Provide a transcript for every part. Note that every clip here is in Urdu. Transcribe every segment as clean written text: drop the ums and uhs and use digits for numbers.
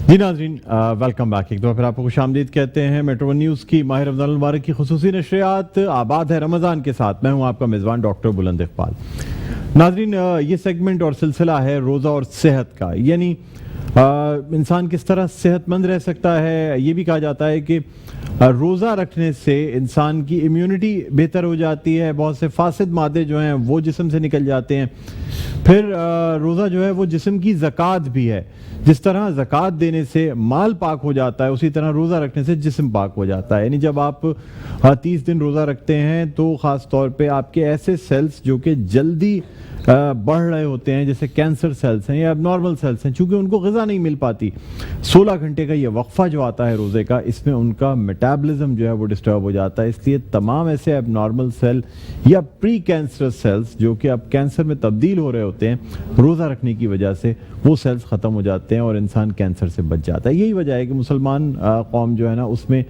جی ناظرین ویلکم بیک، ایک دفعہ پھر آپ کو خوش آمدید کہتے ہیں میٹرو ون نیوز کی ماہ رمضان المبارک کی خصوصی نشریات آباد ہے رمضان کے ساتھ. میں ہوں آپ کا میزبان ڈاکٹر بلند اقبال. ناظرین یہ سیگمنٹ اور سلسلہ ہے روزہ اور صحت کا، یعنی انسان کس طرح صحت مند رہ سکتا ہے. یہ بھی کہا جاتا ہے کہ روزہ رکھنے سے انسان کی امیونٹی بہتر ہو جاتی ہے، بہت سے فاسد مادے جو ہیں وہ جسم سے نکل جاتے ہیں. پھر روزہ جو ہے وہ جسم کی زکوٰۃ بھی ہے. جس طرح زکوٰۃ دینے سے مال پاک ہو جاتا ہے، اسی طرح روزہ رکھنے سے جسم پاک ہو جاتا ہے. یعنی جب آپ 30 دن روزہ رکھتے ہیں تو خاص طور پہ آپ کے ایسے سیلز جو کہ جلدی بڑھ رہے ہوتے ہیں، جیسے کینسر سیلز ہیں یا اب نارمل سیلز ہیں، چونکہ ان کو غذا نہیں مل پاتی، 16 گھنٹے کا یہ وقفہ جو آتا ہے روزے کا، اس میں ان کا میٹابلزم جو ہے وہ ڈسٹرب ہو جاتا ہے. اس لیے تمام ایسے اب نارمل سیل یا پری کینسر سیلز جو کہ اب کینسر میں تبدیل ہو رہے ہوتے ہیں، روزہ رکھنے کی وجہ سے وہ سیلز ختم ہو جاتے ہیں اور انسان کینسر سے بچ جاتا ہے. یہی وجہ ہے کہ مسلمان قوم جو ہے نا اس میں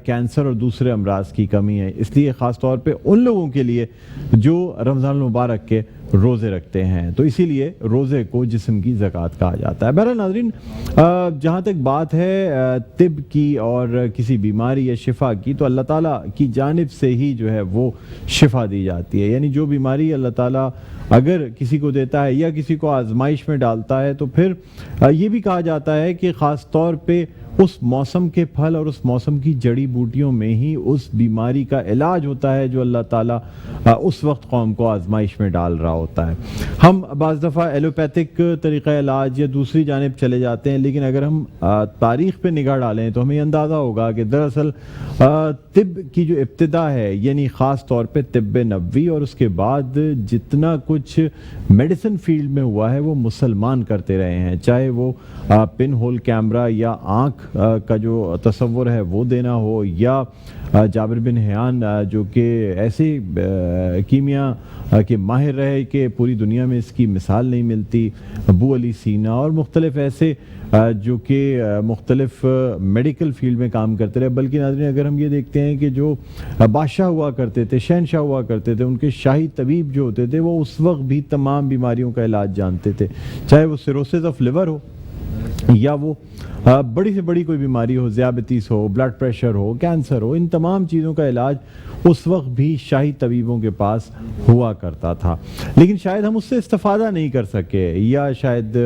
کینسر اور دوسرے امراض کی کمی ہے. اس لیے خاص طور پہ ان لوگوں کے لیے جو رمضان المبارک کے روزے رکھتے ہیں، تو اسی لیے روزے کو جسم کی زکوٰۃ کہا جاتا ہے. بہرحال ناظرین، جہاں تک بات ہے طب کی اور کسی بیماری یا شفا کی، تو اللہ تعالیٰ کی جانب سے ہی جو ہے وہ شفا دی جاتی ہے. یعنی جو بیماری اللہ تعالیٰ اگر کسی کو دیتا ہے یا کسی کو آزمائش میں ڈالتا ہے، تو پھر یہ بھی کہا جاتا ہے کہ خاص طور پہ اس موسم کے پھل اور اس موسم کی جڑی بوٹیوں میں ہی اس بیماری کا علاج ہوتا ہے جو اللہ تعالیٰ اس وقت قوم کو آزمائش میں ڈال رہا ہوتا ہے. ہم بعض دفعہ ایلوپیتھک طریقہ علاج یا دوسری جانب چلے جاتے ہیں، لیکن اگر ہم تاریخ پہ نگاہ ڈالیں تو ہمیں اندازہ ہوگا کہ دراصل طب کی جو ابتدا ہے، یعنی خاص طور پہ طب نبوی، اور اس کے بعد جتنا کچھ میڈیسن فیلڈ میں ہوا ہے وہ مسلمان کرتے رہے ہیں، چاہے وہ پن ہول کیمرہ یا آنکھ کا جو تصور ہے وہ دینا ہو، یا جابر بن حیان جو کہ ایسے کیمیا کے ماہر رہے کہ پوری دنیا میں اس کی مثال نہیں ملتی، ابو علی سینا اور مختلف ایسے جو کہ مختلف میڈیکل فیلڈ میں کام کرتے رہے. بلکہ ناظرین اگر ہم یہ دیکھتے ہیں کہ جو بادشاہ ہوا کرتے تھے، شہنشاہ ہوا کرتے تھے، ان کے شاہی طبیب جو ہوتے تھے وہ اس وقت بھی تمام بیماریوں کا علاج جانتے تھے، چاہے وہ سیروسس آف لیور ہو یا وہ بڑی سے بڑی کوئی بیماری ہو، ذیابیطس ہو، بلڈ پریشر ہو، کینسر ہو. ان تمام چیزوں کا علاج اس وقت بھی شاہی طبیبوں کے پاس ہوا کرتا تھا. لیکن شاید ہم اس سے استفادہ نہیں کر سکے، یا شاید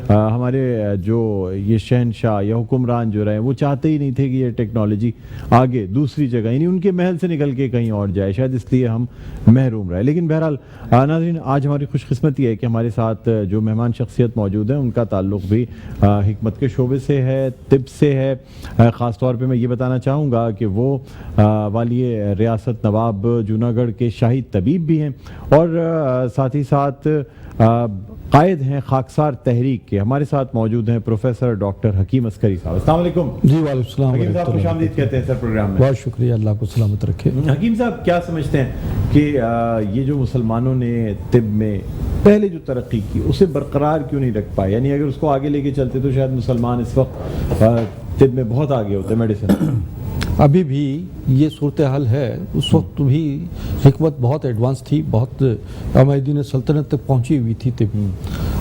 ہمارے جو یہ شہنشاہ یا حکمران جو رہے وہ چاہتے ہی نہیں تھے کہ یہ ٹیکنالوجی آگے دوسری جگہ، یعنی ان کے محل سے نکل کے کہیں اور جائے، شاید اس لیے ہم محروم رہے. لیکن بہرحال ناظرین آج ہماری خوش قسمتی ہے کہ ہمارے ساتھ جو مہمان شخصیت موجود ہیں ان کا تعلق بھی حکمت کے شعبے سے ہے، طب سے ہے. خاص طور پہ میں یہ بتانا چاہوں گا کہ وہ والی ریاست نواب جوناگڑھ گڑھ کے شاہی طبیب بھی ہیں، اور ساتھ ہی ساتھ قائد ہیں خاکسار تحریک کے. ہمارے ساتھ موجود ہیں پروفیسر ڈاکٹر حکیم عسکری صاحب. السلام علیکم. جی وعلیکم السلام. حکیم صاحب خوش آمدید کہتے ہیں سر پروگرام میں. بہت شکریہ، اللہ کو سلامت رکھے. حکیم صاحب کیا سمجھتے ہیں کہ یہ جو مسلمانوں نے طب میں پہلے جو ترقی کی اسے برقرار کیوں نہیں رکھ پائے؟ یعنی اگر اس کو آگے لے کے چلتے تو شاید مسلمان اس وقت طب میں بہت آگے ہوتے میڈیسن. ابھی بھی یہ صورتحال ہے، اس وقت بھی حکمت بہت ایڈوانس تھی، بہت عمائدین سلطنت تک پہنچی ہوئی تھی طب.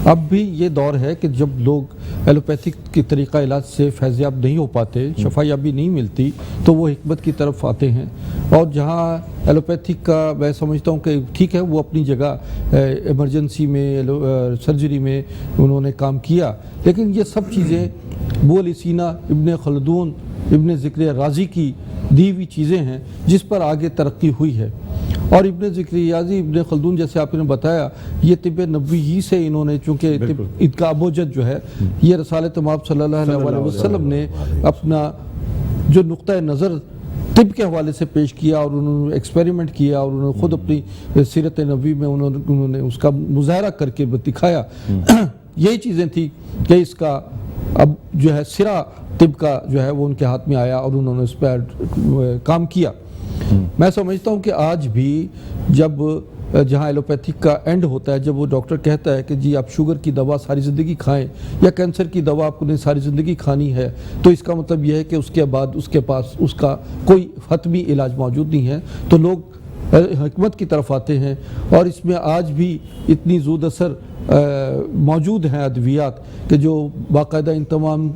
اب بھی یہ دور ہے کہ جب لوگ ایلوپیتھک کی طریقہ علاج سے فیض یاب نہیں ہو پاتے، شفا یابی نہیں ملتی، تو وہ حکمت کی طرف آتے ہیں. اور جہاں ایلوپیتھک کا میں سمجھتا ہوں کہ ٹھیک ہے وہ اپنی جگہ ایمرجنسی میں سرجری میں انہوں نے کام کیا، لیکن یہ سب چیزیں ابو علی سینا، ابن خلدون، ابن ذکر رازی کی دی ہوئی چیزیں ہیں جس پر آگے ترقی ہوئی ہے. اور ابن ذکر رازی، ابن خلدون جیسے آپ نے بتایا، یہ طب نبوی ہی سے انہوں نے، چونکہ ان کا ابوجد جو ہے یہ رسالت مآب صلی اللہ علیہ وسلم نے اپنا جو نقطہ نظر طب کے حوالے سے پیش کیا، اور انہوں نے ایکسپیریمنٹ کیا، اور انہوں نے خود اپنی سیرت نبوی میں انہوں نے اس کا مظاہرہ کر کے دکھایا. یہی چیزیں تھیں کہ اس کا اب جو ہے سرا طب کا جو ہے وہ ان کے ہاتھ میں آیا اور انہوں نے اس پہ کام کیا. میں سمجھتا ہوں کہ آج بھی جب جہاں ایلوپیتھک کا اینڈ ہوتا ہے، جب وہ ڈاکٹر کہتا ہے کہ جی آپ شوگر کی دوا ساری زندگی کھائیں یا کینسر کی دوا آپ نے ساری زندگی کھانی ہے، تو اس کا مطلب یہ ہے کہ اس کے بعد اس کے پاس اس کا کوئی حتمی علاج موجود نہیں ہے. تو لوگ حکمت کی طرف آتے ہیں، اور اس میں آج بھی اتنی زود اثر موجود ہیں ادویات کہ جو باقاعدہ ان تمام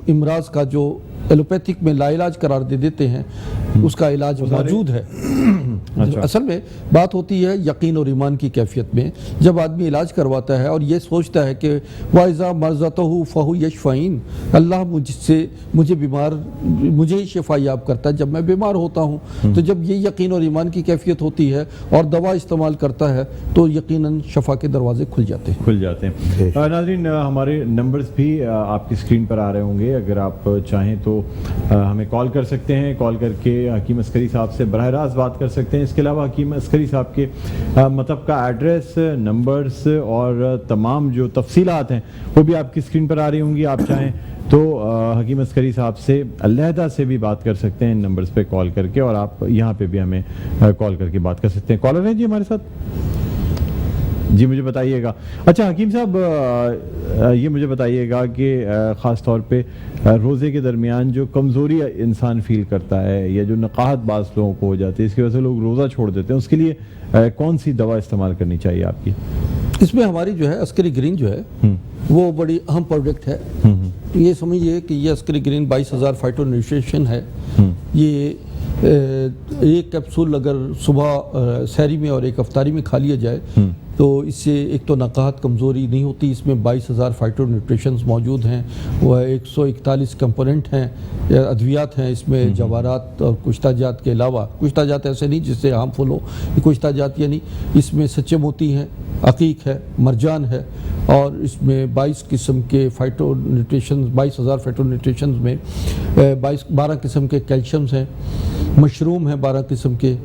امراض کا جو ایلوپیتھک میں لا علاج قرار دے دیتے ہیں اس کا علاج موجود ہے۔ اصل میں بات ہوتی ہے یقین اور ایمان کی کیفیت میں، جب آدمی علاج کرواتا ہے اور یہ سوچتا ہے کہ وَإِذَا مَرْضَتَهُ فَهُ يَشْفَعِينَ، اللہ مجھے ہی شفا یاب کرتا ہے جب میں بیمار ہوتا ہوں، تو جب یہ یقین اور ایمان کی کیفیت ہوتی ہے اور دوا استعمال کرتا ہے تو یقیناً شفا کے دروازے کھل جاتے ہیں۔ ناظرین ہمارے نمبرز بھی آپ کی اسکرین پر آ رہے ہوں گے، اگر آپ چاہیں تو ہمیں کال کر سکتے ہیں، کال کر کے حکیم عسکری صاحب سے براہ راست بات کر سکتے ہیں۔ اس کے علاوہ حکیم عسکری صاحب کے مطلب کا ایڈریس، نمبرز اور تمام جو تفصیلات ہیں وہ بھی آپ کی اسکرین پر آ رہی ہوں گی۔ آپ چاہیں تو حکیم عسکری صاحب سے علیحدہ سے بھی بات کر سکتے ہیں ان نمبرز پہ کال کر کے، اور آپ یہاں پہ بھی ہمیں کال کر کے بات کر سکتے ہیں۔ کالر ہیں جی ہمارے ساتھ؟ جی مجھے بتائیے گا۔ اچھا حکیم صاحب یہ مجھے بتائیے گا کہ خاص طور پہ روزے کے درمیان جو کمزوری انسان فیل کرتا ہے یا جو نقاہت بعض لوگوں کو ہو جاتی ہے، اس کی وجہ سے لوگ روزہ چھوڑ دیتے ہیں، اس کے لیے کون سی دوا استعمال کرنی چاہیے آپ کی؟ اس میں ہماری جو ہے عسکری گرین جو ہے وہ بڑی اہم پروڈکٹ ہے۔ یہ سمجھیے کہ یہ عسکری گرین 22,000 فائٹو نیوٹریشن ہے۔ یہ ایک کیپسول اگر صبح سحری میں اور ایک افطاری میں کھا لیا جائے تو اس سے ایک تو نقاہت کمزوری نہیں ہوتی۔ اس میں 22,000 فائٹو نیوٹریشنز موجود ہیں، وہ 141 کمپوننٹ ہیں، ادویات ہیں اس میں، جواہرات اور کشتہ جات کے علاوہ۔ کشتہ جات ایسے نہیں جس سے ہارمفل ہو، کشتہ جات یعنی اس میں سچے موتی ہیں، عقیق ہے، مرجان ہے، اور اس میں 22 قسم کے فائٹو نیوٹریشنز، 22,000 فائٹو نیوٹریشنز میں 12 قسم کے کیلشیمز ہیں، مشروم ہیں 12 قسم کے،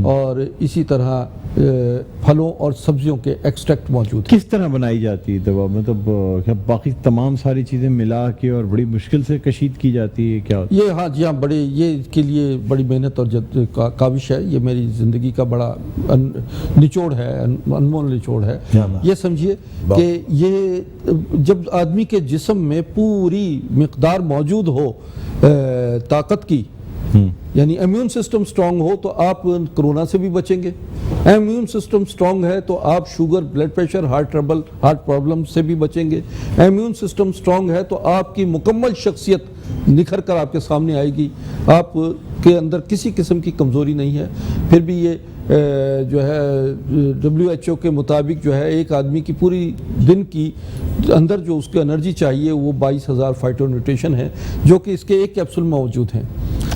اور اسی طرح پھلوں اور سبزیوں کے ایکسٹریکٹ موجود ہیں۔ کس طرح بنائی جاتی ہے دوا؟ مطلب باقی تمام ساری چیزیں ملا کے اور بڑی مشکل سے کشید کی جاتی ہے کیا؟ یہ ہاں جی ہاں، بڑے یہ اس کے لیے بڑی محنت اور کاوش ہے۔ یہ میری زندگی کا بڑا نچوڑ ہے، انمول نچوڑ ہے۔ یہ سمجھیے کہ یہ جب آدمی کے جسم میں پوری مقدار موجود ہو طاقت کی، یعنی امیون سسٹم سٹرونگ ہو تو آپ کرونا سے بھی بچیں گے، امیون سسٹم سٹرونگ ہے تو آپ sugar, blood pressure, heart problem سے بھی بچیں گے، امیون سسٹم سٹرونگ ہے تو آپ کی مکمل شخصیت نکھر کر آپ کے سامنے آئے گی، آپ کے اندر کسی قسم کی کمزوری نہیں ہے۔ پھر بھی یہ جو ہے WHO کے مطابق جو ہے ایک آدمی کی پوری دن کی اندر جو اس کو انرجی چاہیے وہ 22,000 فائٹو نیوٹریشن ہے، جو کہ اس کے ایک کیپسول میں موجود ہیں۔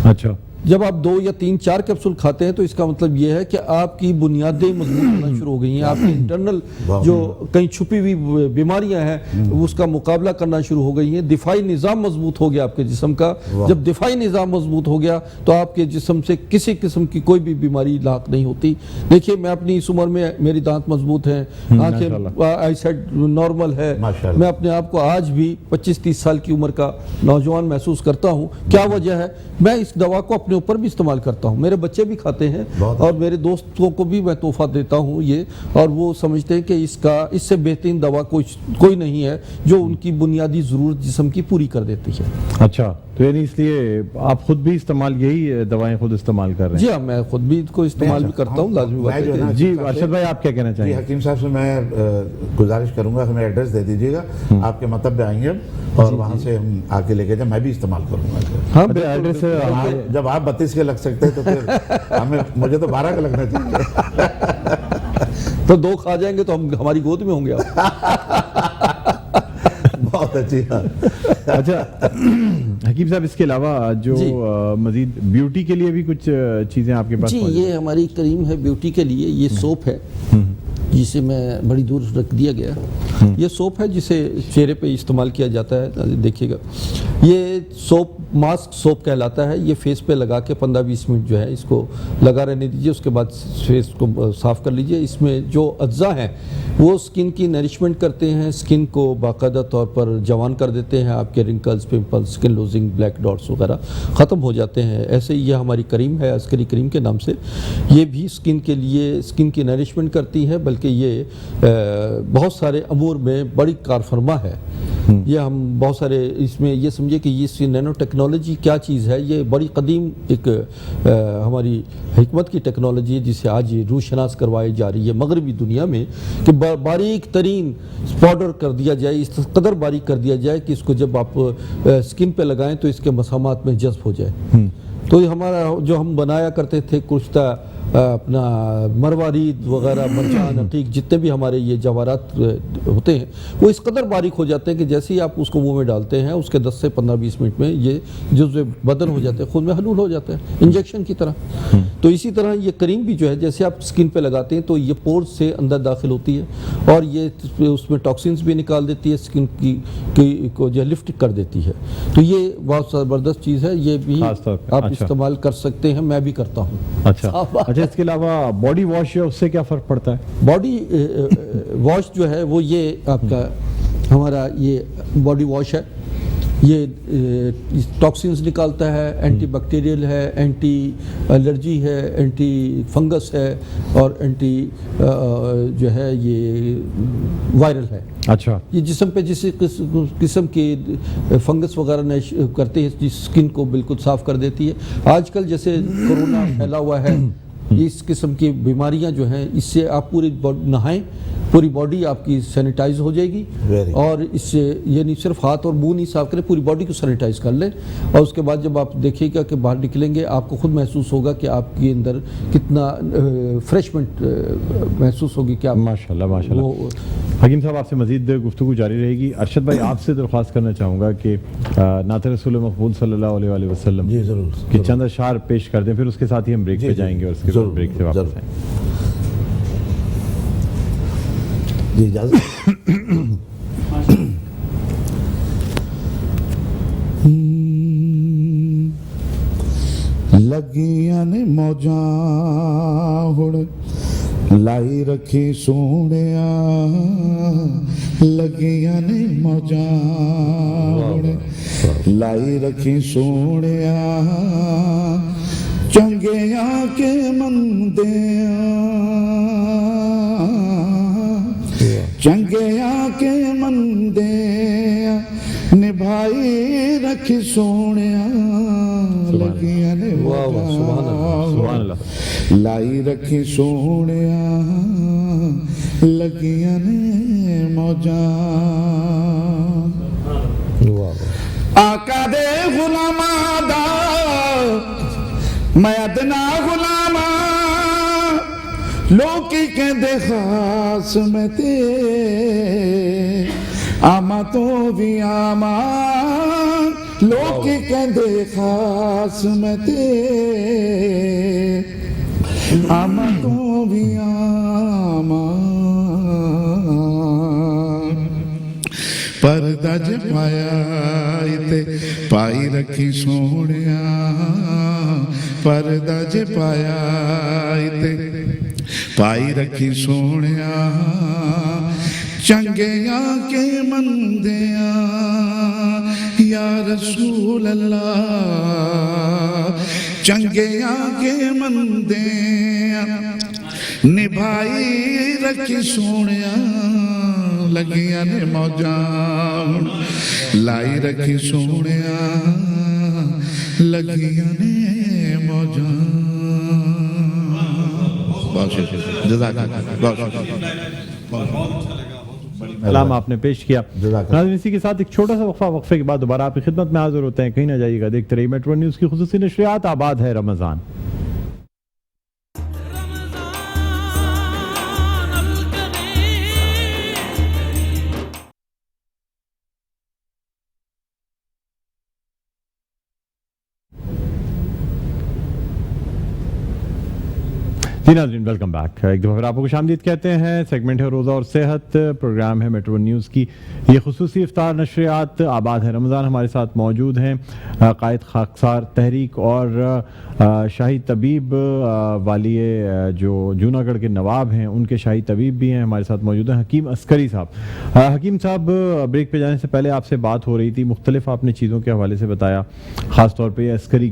اچھا، جب آپ 2 یا 3 4 کیپسول کھاتے ہیں تو اس کا مطلب یہ ہے کہ آپ کی بنیادیں مضبوط ہونا شروع ہو گئی ہیں، آپ کی انٹرنل جو کہیں چھپی ہوئی بیماریاں ہیں اس کا مقابلہ کرنا شروع ہو گئی ہیں، دفاعی نظام مضبوط ہو گیا آپ کے جسم کا۔ جب دفاعی نظام مضبوط ہو گیا تو آپ کے جسم سے کسی قسم کی کوئی بھی بیماری لاحق نہیں ہوتی۔ دیکھیے میں اپنی اس عمر میں میری دانت مضبوط ہیں، آنکھیں آئی سائٹ نارمل ہے، میں اپنے آپ کو آج بھی 25-30 سال کی عمر کا نوجوان محسوس کرتا ہوں۔ کیا وجہ ہے؟ میں اس دوا کو اپنے اوپر بھی استعمال کرتا ہوں، میرے بچے بھی کھاتے ہیں اور میرے دوستوں کو بھی میں تحفہ دیتا ہوں یہ، اور وہ سمجھتے ہیں کہ اس سے بہترین دوا کوئی نہیں ہے جو ان کی بنیادی ضرورت جسم کی پوری کر دیتی ہے۔ اچھا، تو یعنی اس لیے آپ خود بھی استعمال، یہی دوائیں خود استعمال کر رہے ہیں؟ جی ہاں، میں خود بھی کو استعمال بھی کرتا ہوں، لازمی بات ہے۔ جی ارشد بھائی آپ کیا کہنا چاہیں گے؟ حکیم صاحب سے میں گزارش کروں گا ہمیں ایڈریس دے دیجیے گا، آپ کے مطلب پہ آئیں گے اور وہاں سے ہم آ کے لے کے جائیں، میں بھی استعمال کروں گا۔ ہاں ایڈریس جب آپ 32 کے لگ سکتے ہیں تو پھر مجھے تو 12 کا لگنا چاہیے، تو 2 کھا جائیں گے تو ہماری گود میں ہوں گے آپ۔ بہت اچھی بات۔ اچھا حکیم صاحب، اس کے علاوہ جو مزید بیوٹی کے لیے بھی کچھ چیزیں آپ کے پاس؟ جی یہ ہماری کریم ہے بیوٹی کے لیے، یہ سوپ ہے جسے میں بڑی دور رکھ دیا گیا، یہ سوپ ہے جسے چہرے پہ استعمال کیا جاتا ہے۔ دیکھیے گا یہ سوپ ماسک سوپ کہلاتا ہے، یہ فیس پہ لگا کے 15-20 منٹ جو ہے اس کو لگا رہنے دیجیے، اس کے بعد فیس کو صاف کر لیجیے۔ اس میں جو اجزاء ہیں وہ سکن کی نرشمنٹ کرتے ہیں، سکن کو باقاعدہ طور پر جوان کر دیتے ہیں، آپ کے رنکلز، پمپلز، سکن لوزنگ، بلیک ڈاٹس وغیرہ ختم ہو جاتے ہیں۔ ایسے ہی یہ ہماری کریم ہے عسکری کریم کے نام سے، یہ بھی سکن کے لیے سکن کی نرشمنٹ کرتی ہے، بلکہ یہ بہت سارے امور میں بڑی کارفرما ہے۔ یہ ہم بہت سارے اس میں یہ سمجھے کہ یہ نینو ٹیکنالوجی کیا چیز ہے. یہ بڑی قدیم ایک ہماری حکمت کی ٹیکنالوجی ہے جسے آج یہ روح شناس کروائی جا رہی ہے مغربی دنیا میں, کہ باریک ترین پاؤڈر کر دیا جائے, اس قدر باریک کر دیا جائے کہ اس کو جب آپ سکن پہ لگائیں تو اس کے مسامات میں جذب ہو جائے. تو یہ ہمارا جو ہم بنایا کرتے تھے کشتہ اپنا مروارید وغیرہ مرجان عقیق جتنے بھی ہمارے یہ جواہرات ہوتے ہیں وہ اس قدر باریک ہو جاتے ہیں کہ جیسے ہی آپ اس کو منہ میں ڈالتے ہیں اس کے 10 سے 15-20 منٹ میں یہ جزو بدن ہو جاتے ہیں, خود میں حلول ہو جاتے ہیں انجیکشن کی طرح. تو اسی طرح یہ کریم بھی جو ہے جیسے آپ سکن پہ لگاتے ہیں تو یہ پورز سے اندر داخل ہوتی ہے اور یہ اس میں ٹاکسنز بھی نکال دیتی ہے, سکن کی کو جو ہے لفٹ کر دیتی ہے. تو یہ بہت زبردست چیز ہے, یہ بھی آپ استعمال کر سکتے ہیں, میں بھی کرتا ہوں. اچھا اس کے علاوہ باڈی واش ہے اس سے کیا فرق پڑتا ہے؟ باڈی واش جو ہے وہ یہ آپ کا ہمارا یہ باڈی واش ہے, یہ ٹاکسنز نکالتا ہے, اینٹی بیکٹیریل ہے, اینٹی الرجی ہے, اینٹی فنگس ہے اور اینٹی جو ہے یہ وائرل ہے. اچھا, یہ جسم پہ جس قسم کی فنگس وغیرہ کرتے ہیں جس سکن کو بالکل صاف کر دیتی ہے. آج کل جیسے کرونا پھیلا ہوا ہے, اس قسم کی بیماریاں جو ہیں اس سے آپ پوری نہائیں, پوری باڈی آپ کی سینیٹائز ہو جائے گی اور اس سے یہ نہیں صرف ہاتھ اور منہ نہیں صاف کریں, پوری باڈی کو سینیٹائز کر لیں اور اس کے بعد جب آپ دیکھیں گا کہ باہر نکلیں گے آپ کو خود محسوس ہوگا کہ آپ کے اندر کتنا فریشمنٹ محسوس ہوگی کہ آپ ماشاءاللہ. حکیم صاحب آپ سے مزید گفتگو جاری رہے گی. ارشد بھائی آپ سے درخواست کرنا چاہوں گا کہ نعت رسول مقبول صلی اللہ علیہ وآلہ وسلم کی چند اشعار پیش کر دیں, پھر اس کے ساتھ ہی ہم بریک پہ جائیں گے اور اس کے بعد بریک سے واپس آئیں. جی اجازت. لگیاں نے موجاں ہن لائی رکھی سونیا, لگیاں نے موجاں ہن لائی رکھی سونیا, چنگیاں کے مندیاں چنگیاں کے مندیاں نبھائی رکھی سونیا, لگیاں نے لائی رکھی سونیا, لگیاں نے موجاں. آقا دے غلاماں دا میں ادنا غلاماں, لوکی کہندے خاص میں تے آما تو بھی آما, لوکی کہندے خاص میں تے آما تو بھی آما. پردہ جے پایا تے پائی رکھی سونیا, پردہ جے پایا تے پائی رکھی سونیا, چنگیاں کے مندیاں یا رسول اللہ, چنگیاں کے مندیاں نبھائی رکھی سونیا, لگیاں نے موجاں لائی رکھی سونیا, لگیاں نے موجاں. کلام آپ نے پیش کیا. ناظرین اسی کے ساتھ ایک چھوٹا سا وقفے کے بعد دوبارہ آپ کی خدمت میں حاضر ہوتے ہیں. کہیں نہ جائیے گا, دیکھتے رہیے میٹرو نیوز کی خصوصی نشریات. آباد ہے رمضان. جی ناظرین ویلکم بیک. ایک دفعہ پھر آپ کو خوش آمدید کہتے ہیں. سیگمنٹ ہے روزہ اور صحت, پروگرام ہے میٹرو نیوز کی یہ خصوصی افطار نشریات. آباد ہے رمضان ہمارے ساتھ موجود ہیں قائد خاکسار تحریک اور شاہی طبیب والی جو جوناگڑھ کے نواب ہیں, ان کے شاہی طبیب بھی ہیں ہمارے ساتھ موجود ہیں, حکیم عسکری صاحب. حکیم صاحب, بریک پہ جانے سے پہلے آپ سے بات ہو رہی تھی, مختلف آپ نے چیزوں کے حوالے سے بتایا, خاص طور پہ عسکری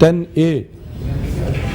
10A,